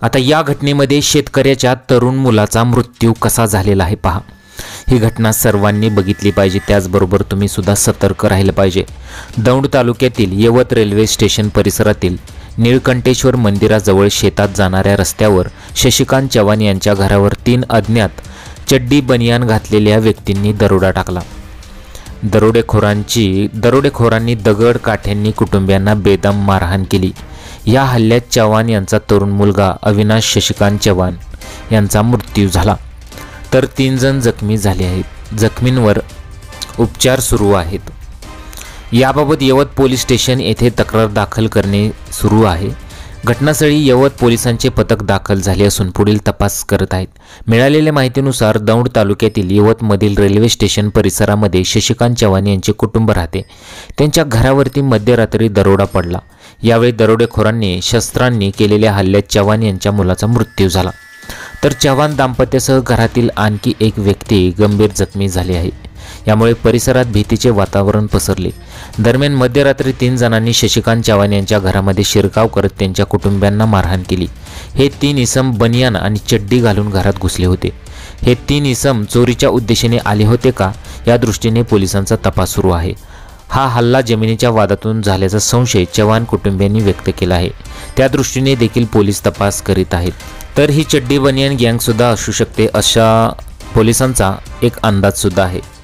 आता या घटनेमध्ये शेतकऱ्याच्या तरुण मुलाचा मृत्यू कसा झालेला आहे पहा। ही घटना सर्वांनी बघितली पाहिजे, त्याचबरोबर तुम्ही सुद्धा सतर्क राहिलं पाहिजे। दौंड तालुक्यातील यवत रेल्वे स्टेशन परिसरातील नीळकंठेश्वर मंदिराजवळ शेतात जाणाऱ्या रस्त्यावर शशिकांत चव्हाण यांच्या घरावर 3 अज्ञात चड्डी बनियान घातलेल्या व्यक्तींनी दरोडा टाकला। दरोडेखोरांनी दगड काठ्यांनी कुटुंबियांना बेदम मारहाण केली। या हल्ल्यात चव्हाण यांचा तरुण मुलगा अविनाश शशिकांत चव्हाण यांचा मृत्यू झाला, तर 3 जण जखमी झाले आहेत। जखमींवर उपचार सुरू आहेत। याबाबत यवत पोलीस स्टेशन येथे तक्रार दाखल करणे सुरू आहे। घटनास्थळी यवत पोलिसांचे पथक दाखल झाले असून पुढील तपास करत आहेत। मिळालेल्या माहितीनुसार दौंड तालुक्यातील यवतमधील रेल्वे स्टेशन परिसरामध्ये शशिकांत चव्हाण यांचे कुटुंब राहते। त्यांच्या घरावरती मध्यरात्री दरोडा पडला। यावेळी दरोडेखोरांनी शस्त्रांनी केलेल्या हल्ल्यात चव्हाण यांच्या मुलाचा मृत्यू झाला, तर चव्हाण दाम्पत्यासह घरातील आणखी एक व्यक्ती गंभीर जखमी झाली आहे। यामुळे परिसरात भीतीचे वातावरण पसरले। दरम्यान मध्यरात्री 3 जणांनी शशिकांत चव्हाण यांच्या घरामध्ये शिरकाव करत त्यांच्या कुटुंबियांना मारहाण केली। हे 3 इसम बनियान आणि चड्डी घालून घरात घुसले होते। हे 3 इसम चोरीच्या उद्देशाने आले होते का, या दृष्टीने पोलिसांचा तपास सुरू आहे। हा हल्ला जमिनीच्या वादातून झाल्याचा संशय चव्हाण कुटुंबियांनी व्यक्त केला आहे। त्या दृष्टीने देखील पोलीस तपास करीत आहेत। तर ही चड्डी बनियान गँग सुद्धा असू शकते अशा पोलिसांचा एक अंदाज सुद्धा आहे।